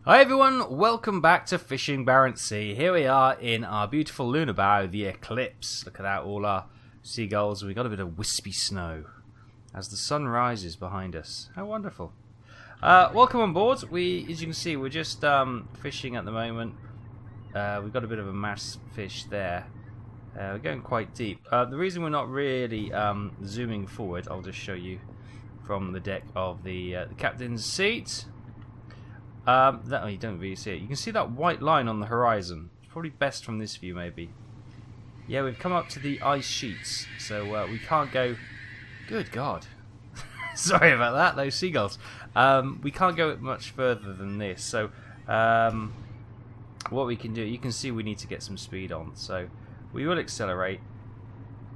Hi everyone, welcome back to Fishing Barents Sea. Here we are in our beautiful lunar bow, the Eclipse. Look at that, all our seagulls. We've got a bit of wispy snow as the sun rises behind us. How wonderful. Welcome on board. As you can see, we're just fishing at the moment. We've got a bit of a mass fish there. We're going quite deep. The reason we're not really zooming forward, I'll just show you from the deck of the captain's seat. You don't really see it. You can see that white line on the horizon. It's probably best from this view, maybe. Yeah, we've come up to the ice sheets, so we can't go... Good God. Sorry about that, those seagulls. We can't go much further than this, so what we can do, you can see we need to get some speed on, so we will accelerate,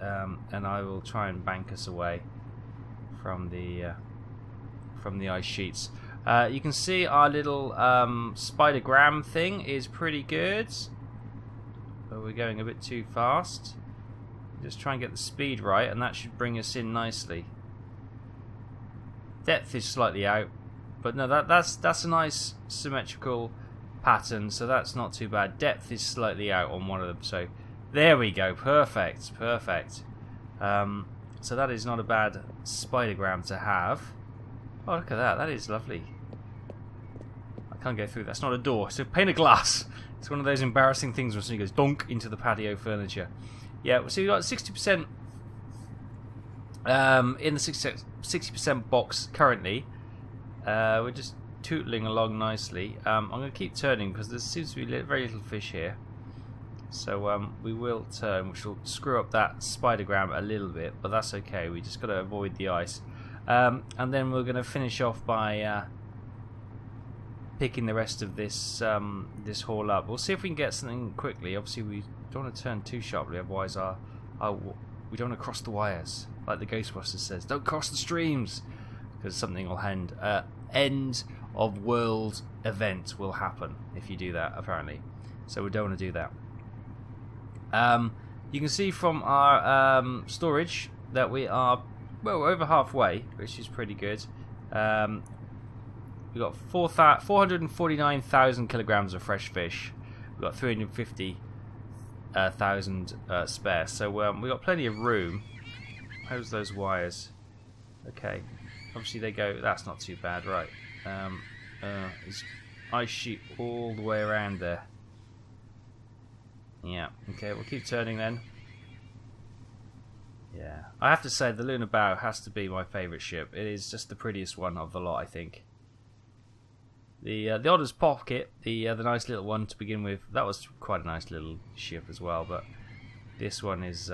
and I will try and bank us away from the ice sheets. You can see our little spidergram thing is pretty good, but we're going a bit too fast. Just try and get the speed right, and that should bring us in nicely. Depth is slightly out, but no, that's a nice symmetrical pattern, so that's not too bad. Depth is slightly out on one of them, so there we go. Perfect. So that is not a bad spidergram to have. Oh, look at that. That is lovely. I can't go through. That's not a door. It's a pane of glass. It's one of those embarrassing things when somebody goes donk into the patio furniture. Yeah, so we've got 60% in the 60% box currently. We're just tootling along nicely. I'm going to keep turning because there seems to be very little fish here. So we will turn, which will screw up that spidergram a little bit, but that's okay. We just got to avoid the ice. And then we're going to finish off by picking the rest of this this haul up. We'll see if we can get something quickly. Obviously, we don't want to turn too sharply, otherwise we don't want to cross the wires. Like the Ghostbusters says, don't cross the streams, because something will end. End of world event will happen if you do that, apparently. So we don't want to do that. You can see from our storage that we are... Well, we're over halfway, which is pretty good. We've got 449,000 kilograms of fresh fish. We've got 350,000 spare. So we've got plenty of room. How's those wires? Okay. Obviously they go... That's not too bad, right. There's ice sheet all the way around there. Yeah, okay, we'll keep turning then. Yeah, I have to say the Lunar Bow has to be my favourite ship. It is just the prettiest one of the lot, I think. The Otter's Pocket, the nice little one to begin with, that was quite a nice little ship as well. But this one is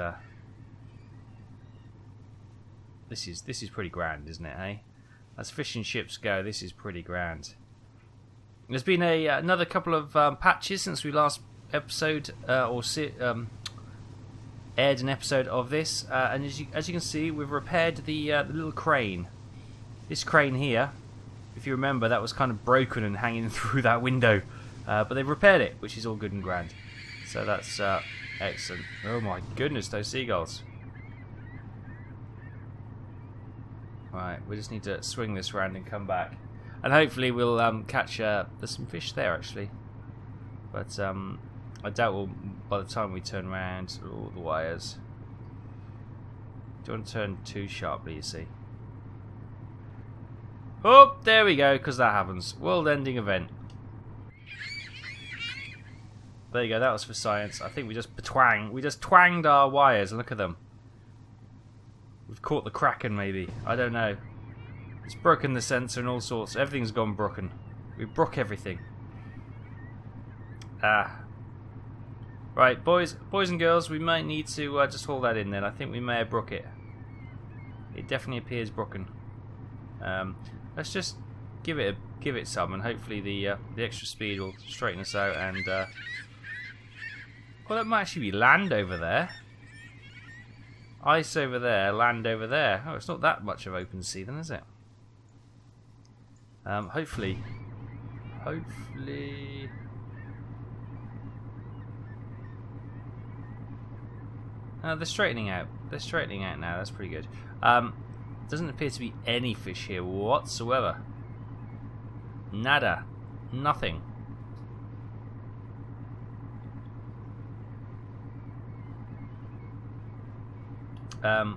this is pretty grand, isn't it? Eh? As fishing ships go, this is pretty grand. There's been another couple of patches since we last episode aired an episode of this, and as you can see, we've repaired the little crane. This crane here, if you remember, that was kind of broken and hanging through that window, but they've repaired it, which is all good and grand. So that's excellent. Oh my goodness, those seagulls. Right, we just need to swing this round and come back, and hopefully we'll catch there's some fish there actually, but I doubt we'll, by the time we turn around, all the wires. Don't turn too sharply, you see. Oh, there we go, because that happens. World-ending event. There you go, that was for science. I think we just twanged our wires, and look at them. We've caught the Kraken, maybe. I don't know. It's broken the sensor and all sorts. Everything's gone broken. We broke everything. Right, boys and girls, we might need to just haul that in then. I think we may have broke it. It definitely appears broken. Let's just give it some, and hopefully the extra speed will straighten us out. And well, that might actually be land over there. Ice over there, land over there. Oh, it's not that much of open sea then, is it? Hopefully. They're straightening out. They're straightening out now. That's pretty good. Doesn't appear to be any fish here whatsoever. Nada. Nothing.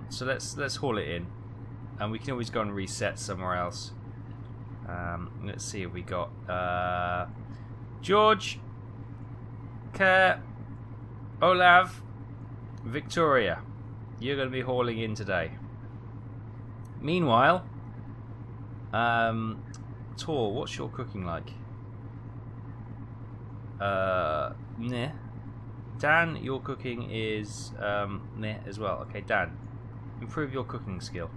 So let's haul it in, and we can always go and reset somewhere else. Let's see if we got George, Kerr, Olav, Victoria. You're going to be hauling in today. Meanwhile, Tor, what's your cooking like? Nah. Dan, your cooking is nah as well. Okay, Dan, improve your cooking skill.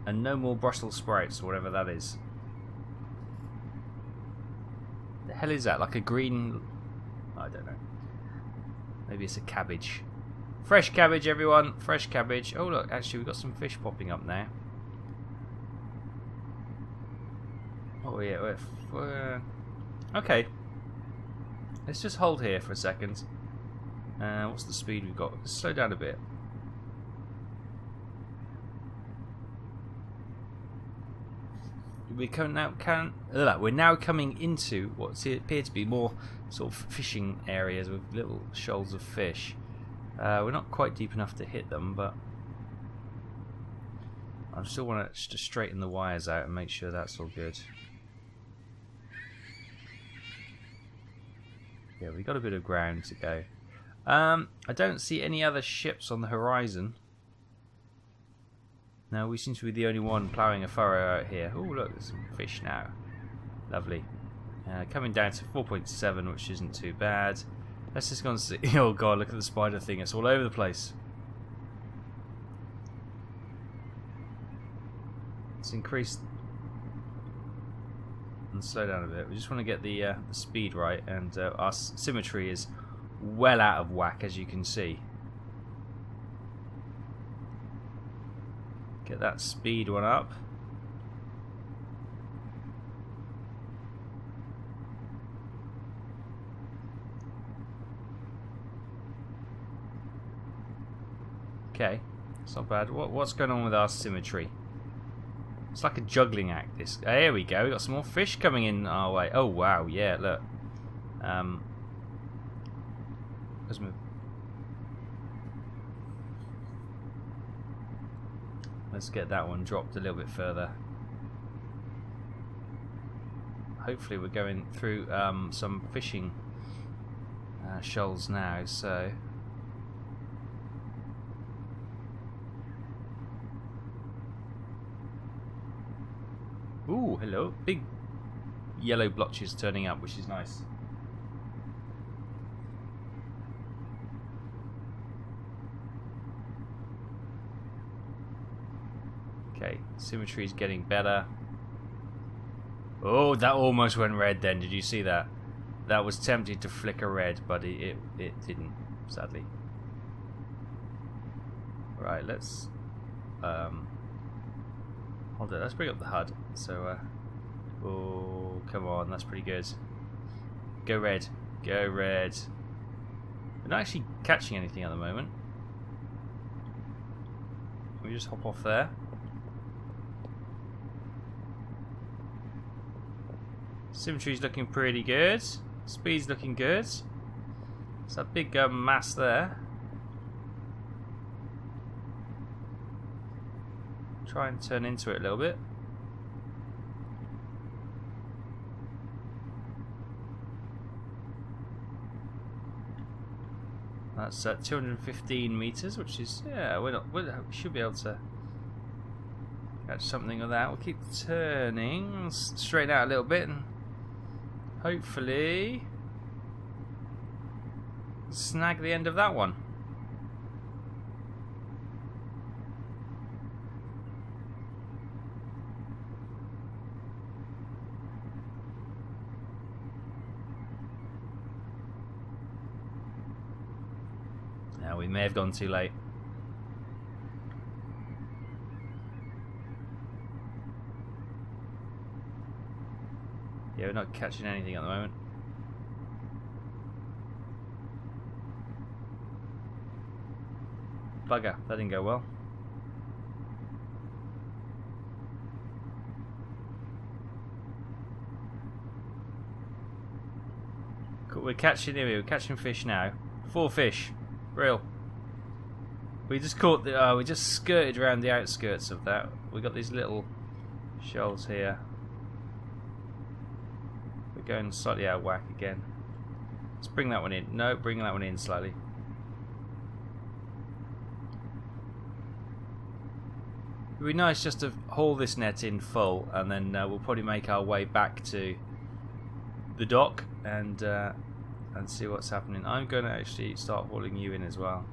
And no more Brussels sprouts or whatever that is. The hell is that? Like a green... I don't know. Maybe it's a cabbage. Fresh cabbage, everyone. Fresh cabbage. Oh, look. Actually, we've got some fish popping up now. Oh, yeah. Okay. Let's just hold here for a second. What's the speed we've got? Let's slow down a bit. We're now coming into what appear to be more sort of fishing areas with little shoals of fish. We're not quite deep enough to hit them, but I still want to straighten the wires out and make sure that's all good. Yeah, we got a bit of ground to go. I don't see any other ships on the horizon. No, we seem to be the only one ploughing a furrow out here. Oh, look, there's some fish now. Lovely. Coming down to 4.7, which isn't too bad. Let's just go and see. Oh, God, look at the spider thing. It's all over the place. Let's increase and slow down a bit. We just want to get the speed right, and our symmetry is well out of whack, as you can see. Get that speed one up. Okay, it's not bad. What's going on with our symmetry? It's like a juggling act. This. There we go. We got some more fish coming in our way. Oh wow, yeah. Look. Let's move. Let's get that one dropped a little bit further. Hopefully we're going through some fishing shoals now, so... Ooh, hello. Big yellow blotches turning up, which is nice. Okay, symmetry is getting better. Oh, that almost went red then. Did you see that? That was tempted to flicker red, but it didn't, sadly. Right, let's... hold it, let's bring up the HUD. So, oh, come on, that's pretty good. Go red. Go red. We're not actually catching anything at the moment. Can we just hop off there? Symmetry's looking pretty good. Speed's looking good. It's that big mass there. Try and turn into it a little bit. That's 215 meters, which is, yeah, we should be able to catch something of that. We'll keep turning, straighten out a little bit, and hopefully snag the end of that one. Now we may have gone too late. Yeah, we're not catching anything at the moment. Bugger, that didn't go well. we're catching here. We're catching fish now. 4 fish, real. We just caught the. We just skirted around the outskirts of that. We got these little shoals here. We're going slightly out of whack again. Let's bring that one in. No, bring that one in slightly. It'd be nice just to haul this net in full, and then we'll probably make our way back to the dock and see what's happening. I'm going to actually start hauling you in as well.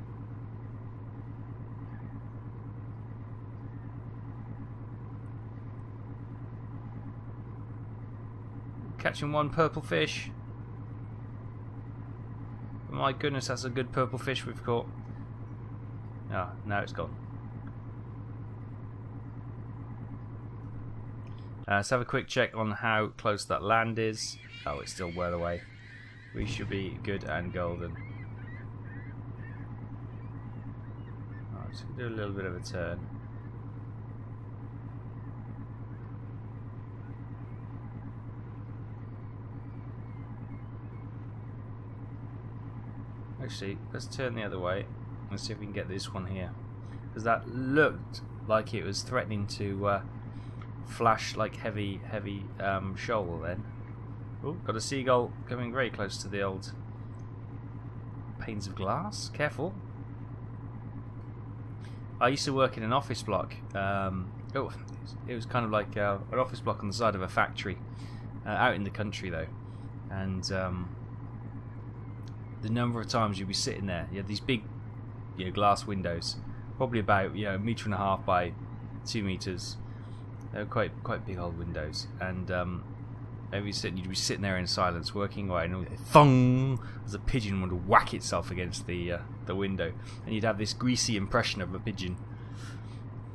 Catching 1 purple fish. My goodness, that's a good purple fish we've caught. Oh, now it's gone. Let's have a quick check on how close that land is. Oh, it's still well away. We should be good and golden. Oh, just do a little bit of a turn. Actually, let's turn the other way and see if we can get this one here, because that looked like it was threatening to flash like heavy shoal then. Oh, got a seagull coming very close to the old panes of glass. Careful. I used to work in an office block. It was kind of like an office block on the side of a factory, out in the country though, and the number of times you'd be sitting there, you had these big, glass windows, probably about 1.5 meters by 2 meters. They were quite big old windows, and you'd be sitting there in silence, working away, and thong, as a pigeon would whack itself against the window, and you'd have this greasy impression of a pigeon.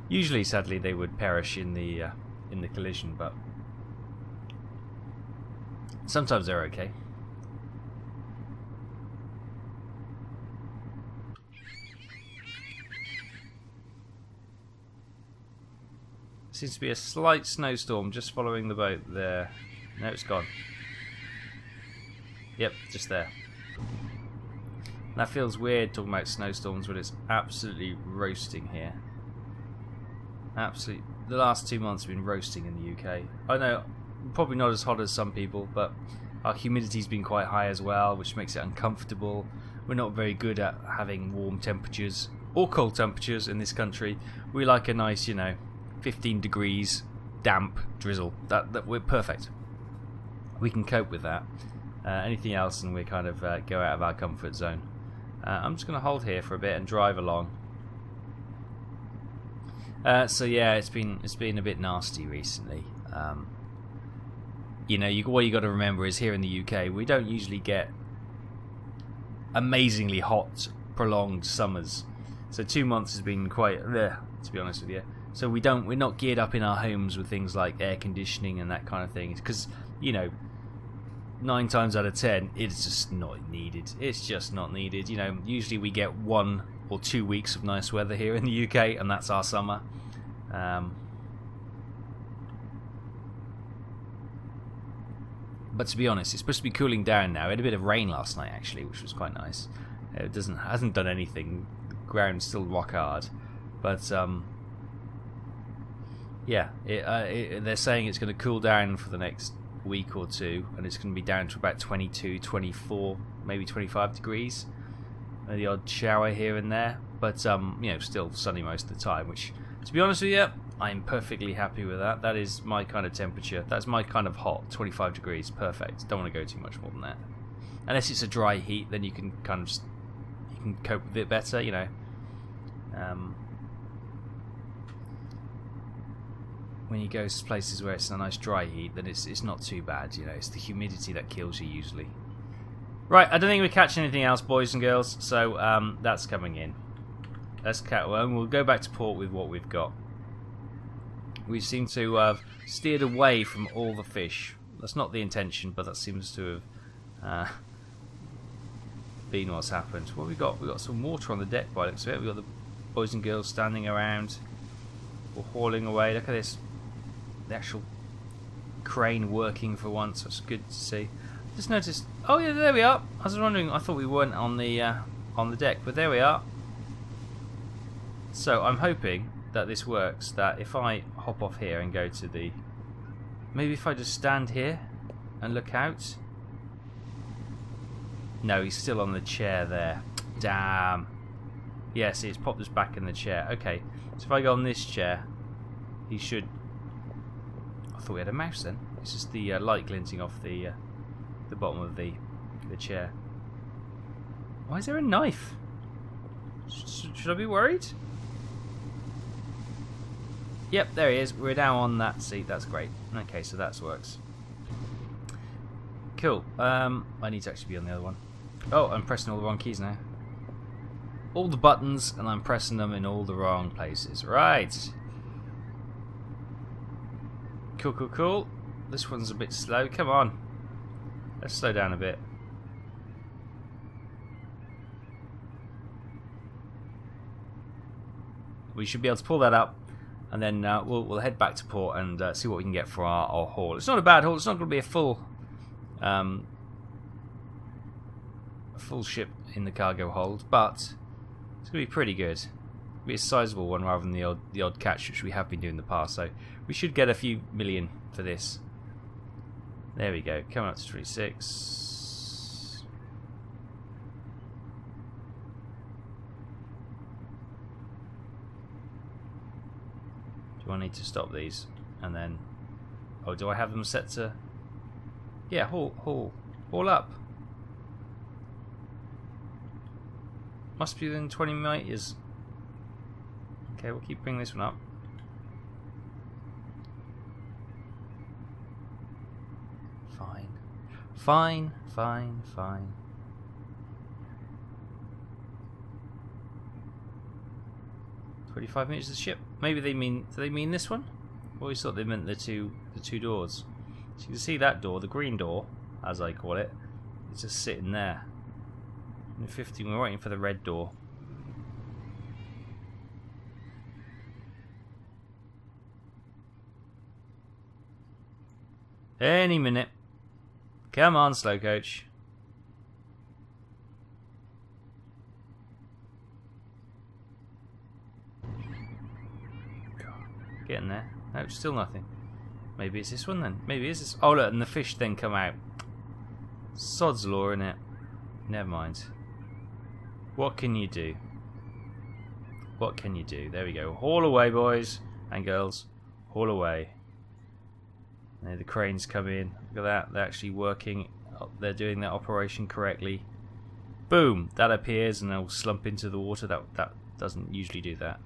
Usually, sadly, they would perish in the collision, but sometimes they're okay. Seems to be a slight snowstorm just following the boat there. No, it's gone. Yep, just there. That feels weird talking about snowstorms when it's absolutely roasting here. Absolutely. The last 2 months have been roasting in the UK. I know, probably not as hot as some people, but our humidity's been quite high as well, which makes it uncomfortable. We're not very good at having warm temperatures or cold temperatures in this country. We like a nice, 15 degrees, damp drizzle. That we're perfect. We can cope with that. Anything else, and we kind of go out of our comfort zone. I'm just going to hold here for a bit and drive along. So yeah, it's been a bit nasty recently. What you got to remember is here in the UK, we don't usually get amazingly hot, prolonged summers. So 2 months has been quite to be honest with you. So we're not geared up in our homes with things like air conditioning and that kind of thing, because 9 times out of 10 it's just not needed. It's just not needed. Usually we get 1 or 2 weeks of nice weather here in the UK, and that's our summer. But to be honest, it's supposed to be cooling down now. We had a bit of rain last night actually, which was quite nice. It hasn't done anything. The ground's still rock hard, but yeah, they're saying it's going to cool down for the next week or two, and it's going to be down to about 22, 24, maybe 25 degrees. The odd shower here and there, but still sunny most of the time, which, to be honest with you, I'm perfectly happy with that. That is my kind of temperature. That's my kind of hot. 25 degrees, perfect. Don't want to go too much more than that. Unless it's a dry heat, then you can cope with it better, when you go to places where it's a nice dry heat, then it's not too bad. It's the humidity that kills you usually. Right, I don't think we catch anything else, boys and girls. So that's coming in. We'll go back to port with what we've got. We seem to have steered away from all the fish. That's not the intention, but that seems to have been what's happened. What have we got? We've got some water on the deck by the looks of it. We've got the boys and girls standing around. We're hauling away. Look at this. The actual crane working for once. That's good to see. Just noticed. Oh yeah, there we are. I was wondering. I thought we weren't on the deck, but there we are. So I'm hoping that this works. That if I hop off here and go to the, maybe if I just stand here and look out. No, he's still on the chair there. Damn. Yeah, see, it's popped us back in the chair. Okay, so if I go on this chair, he should. I thought we had a mouse then. It's just the light glinting off the bottom of the chair. Why is there a knife? Should I be worried? Yep, there he is. We're now on that seat. That's great. Okay, so that works. Cool. I need to actually be on the other one. Oh, I'm pressing all the wrong keys now. All the buttons, and I'm pressing them in all the wrong places. Right. Cool, cool, cool. This one's a bit slow. Come on. Let's slow down a bit. We should be able to pull that up, and then we'll head back to port and see what we can get for our haul. It's not a bad haul. It's not going to be a full ship in the cargo hold, but it's going to be pretty good. It'll be a sizable one rather than the odd catch which we have been doing in the past. So we should get a few million for this. There we go. Coming up to 36. Do I need to stop these? And then, oh, do I have them set to? Yeah, haul up. Must be within 20 meters. Okay, we'll keep bringing this one up. Fine. 25 meters of the ship. Maybe they mean. Do they mean this one? I always thought they meant the two doors. So you can see that door, the green door, as I call it, is just sitting there. In 15, we're waiting for the red door. Any minute. Come on, slow coach. Getting there. No, still nothing. Maybe it's this one then. Maybe it's this. Oh look, and the fish then come out. Sod's law, innit? Never mind. What can you do? What can you do? There we go. Haul away, boys and girls. Haul away. There the cranes come in. Look at that. They're actually working. They're doing that operation correctly. Boom. That appears and they'll slump into the water. That doesn't usually do that.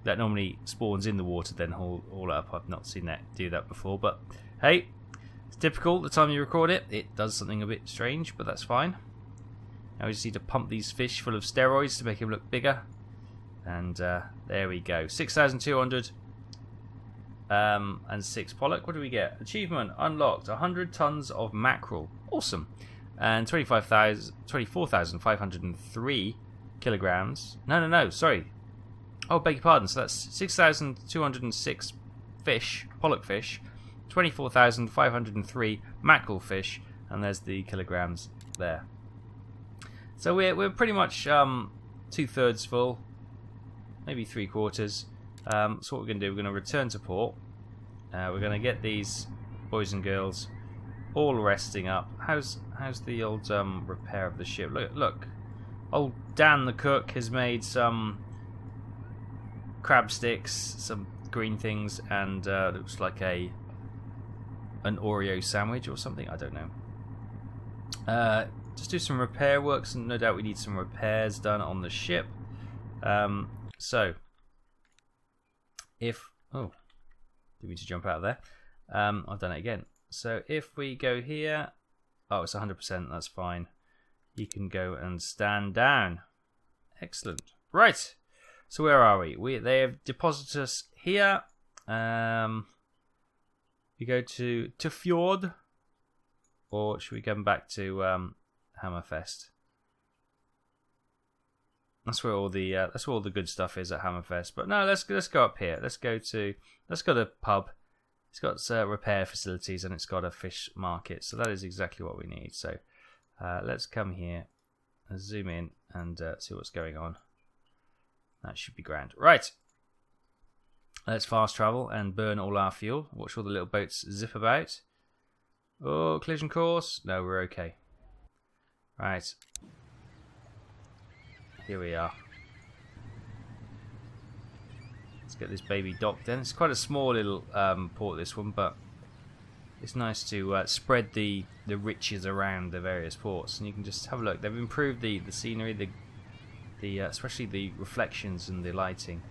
That normally spawns in the water, then haul up. I've not seen that do that before, but hey, it's typical. The time you record it, it does something a bit strange, but that's fine. Now we just need to pump these fish full of steroids to make them look bigger, and there we go. 6,200 and 6 pollock. What do we get? Achievement unlocked: 100 tons of mackerel. Awesome, and 24,503 kilograms. No. Sorry. Oh, beg your pardon. So that's 6,206 fish, pollock fish, 24,503 mackerel fish, and there's the kilograms there. So we're pretty much 2/3 full, maybe 3/4. So what we're going to do, we're going to return to port. We're going to get these boys and girls all resting up. How's the old repair of the ship? Look, old Dan the cook has made some crab sticks, some green things, and looks like an Oreo sandwich or something. I don't know. Just do some repair works, and no doubt we need some repairs done on the ship. So if didn't mean to jump out of there. I've done it again. So if we go here, oh, it's 100%. That's fine. You can go and stand down. Excellent. Right. So where are we? They have deposited us here. We go to Fjord, or should we come back to Hammerfest? That's where all the good stuff is at Hammerfest. But no, let's go up here. Let's go to the pub It's got repair facilities and it's got a fish market, so that is exactly what we need. So let's come here and zoom in and see what's going on. That should be grand. Right, let's fast travel and burn all our fuel. Watch all the little boats zip about. Oh, collision course. No, we're okay. Right, here we are. Let's get this baby docked in. It's quite a small little port, this one, but it's nice to spread the riches around the various ports. And you can just have a look. They've improved the scenery, especially the reflections and the lighting.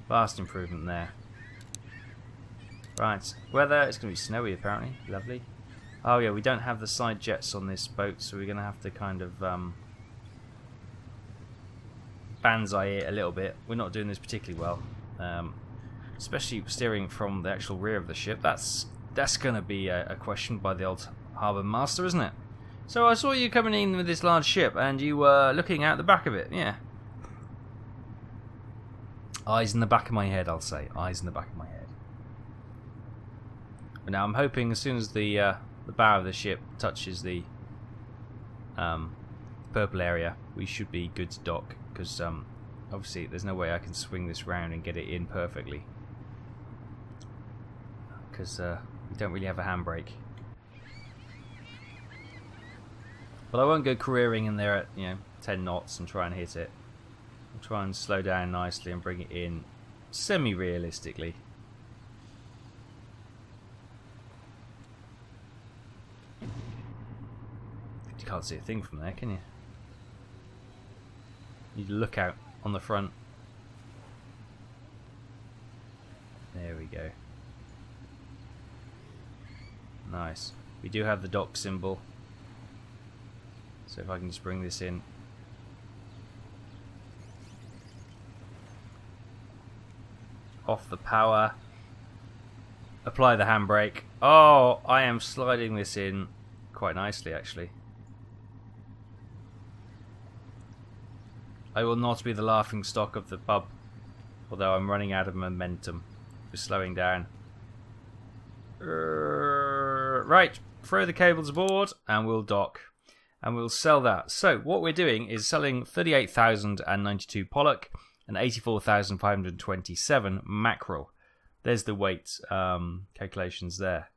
Vast improvement there. Right, weather. It's going to be snowy apparently. Lovely. Oh yeah, we don't have the side jets on this boat, so we're going to have to kind of banzai it a little bit. We're not doing this particularly well. Especially steering from the actual rear of the ship. That's going to be a question by the old harbour master, isn't it? So I saw you coming in with this large ship, and you were looking out the back of it. Yeah. Eyes in the back of my head, I'll say. Eyes in the back of my head. But now I'm hoping as soon as the bow of the ship touches the purple area, we should be good to dock, because obviously there's no way I can swing this round and get it in perfectly, because we don't really have a handbrake. But I won't go careering in there at 10 knots and try and hit it. I'll try and slow down nicely and bring it in semi-realistically. You can't see a thing from there, can you? You look out on the front. There we go. Nice. We do have the dock symbol. So if I can just bring this in. Off the power. Apply the handbrake. Oh, I am sliding this in quite nicely actually. I will not be the laughing stock of the pub, although I'm running out of momentum. We're slowing down. Right, throw the cables aboard and we'll dock. And we'll sell that. So what we're doing is selling 38,092 pollock and 84,527 mackerel. There's the weight calculations there.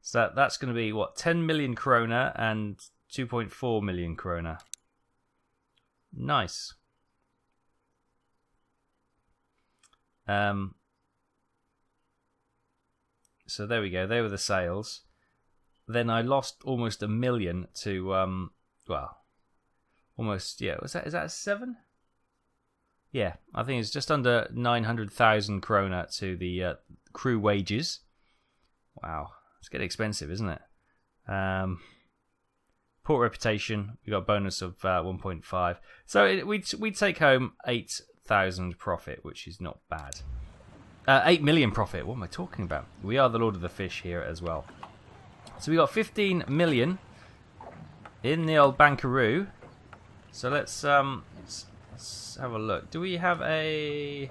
So that's going to be, what, 10 million krona and 2.4 million krona. Nice. So there we go. They were the sales. Then I lost almost 1 million to well, almost, yeah. Is that a 7? Yeah, I think it's just under 900,000 krona to the crew wages. Wow, it's getting expensive, isn't it? Port reputation, we got a bonus of 1.5. So we take home 8,000 profit, which is not bad. 8 million profit. What am I talking about? We are the Lord of the Fish here as well. So we got 15 million in the old bankaroo. So let's have a look. Do we have a...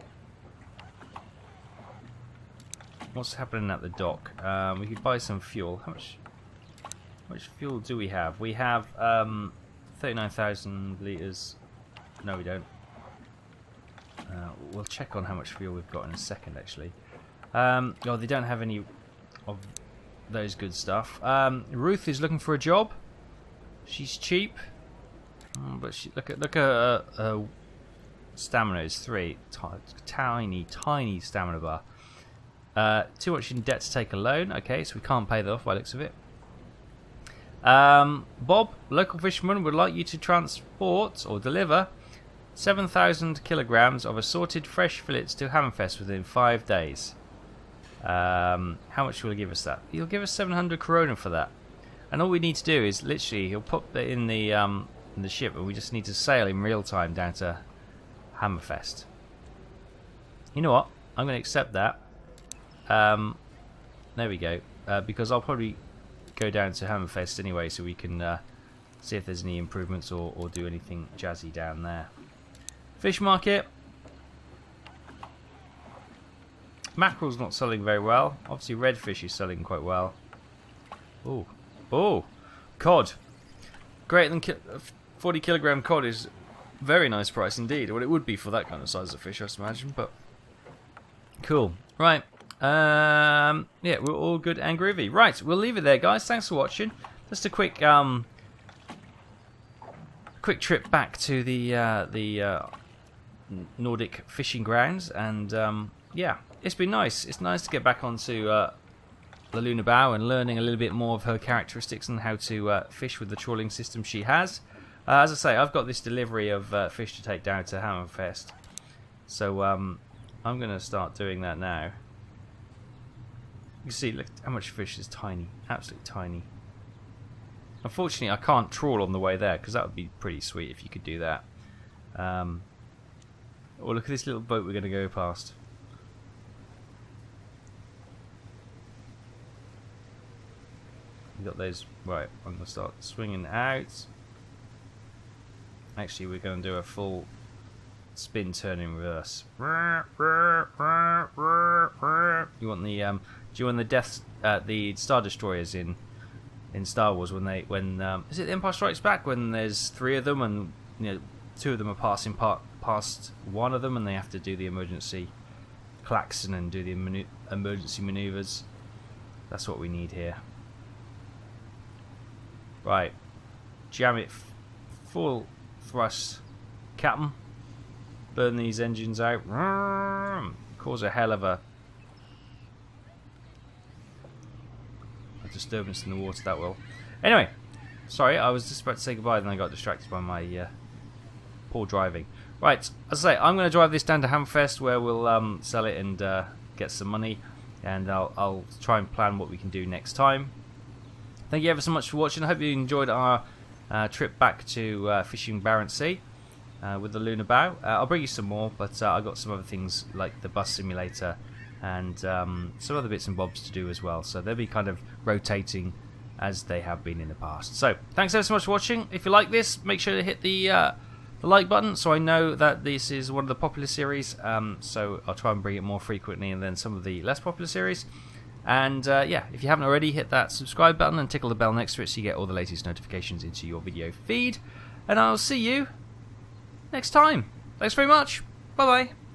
What's happening at the dock? We could buy some fuel. How much fuel do we have? We have 39,000 litres. No, we don't. We'll check on how much fuel we've got in a second, actually. Oh, they don't have any of those good stuff. Ruth is looking for a job. She's cheap, but look at her stamina is 3. Tiny stamina bar. Too much in debt to take a loan. Okay, so we can't pay that off by the looks of it. Bob, local fisherman, would like you to transport or deliver 7,000 kilograms of assorted fresh fillets to Hammerfest within 5 days. How much will he give us that? He'll give us 700 krona for that. And all we need to do is literally, he'll put that in the ship, and we just need to sail in real time down to Hammerfest. You know what? I'm going to accept that. There we go. Because I'll probably go down to Hammerfest anyway, so we can see if there's any improvements or do anything jazzy down there. Fish market. Mackerel's not selling very well. Obviously redfish is selling quite well. Oh, oh, cod. Greater than 40 kilogram cod is very nice price indeed. Well, it would be for that kind of size of fish, I imagine. But cool. Right. Yeah, we're all good and groovy. Right, we'll leave it there, guys. Thanks for watching. Just a quick quick trip back to the Nordic fishing grounds, and yeah, it's been nice. It's nice to get back onto the Luna Bow and learning a little bit more of her characteristics and how to fish with the trawling system she has. As I say, I've got this delivery of fish to take down to Hammerfest, so I'm going to start doing that now. You can see, look how much fish is tiny, absolutely tiny. Unfortunately, I can't trawl on the way there, because that would be pretty sweet if you could do that. Oh, look at this little boat we're going to go past. We got those. Right, I'm going to start swinging out. Actually, we're going to do a full spin turn in reverse. You want the do you want the Star Destroyers in Star Wars when is it The Empire Strikes Back, when there's 3 of them and two of them are passing past one of them and they have to do the emergency klaxon and do the emergency maneuvers? That's what we need here. Right, jam it full thrust, Captain. Burn these engines out. Cause a hell of a disturbance in the water, that will. Anyway, sorry, I was just about to say goodbye, then I got distracted by my poor driving. Right, as I say, I'm going to drive this down to Hammerfest, where we'll sell it and get some money, and I'll try and plan what we can do next time. Thank you ever so much for watching. I hope you enjoyed our trip back to fishing Barents Sea with the Luna Bow. I'll bring you some more, but I've got some other things like the bus simulator and some other bits and bobs to do as well. So they'll be kind of rotating as they have been in the past. So thanks ever so much for watching. If you like this, make sure to hit the like button so I know that this is one of the popular series. So I'll try and bring it more frequently and then some of the less popular series. And yeah, if you haven't already, hit that subscribe button and tickle the bell next to it so you get all the latest notifications into your video feed. And I'll see you next time. Thanks very much. Bye bye.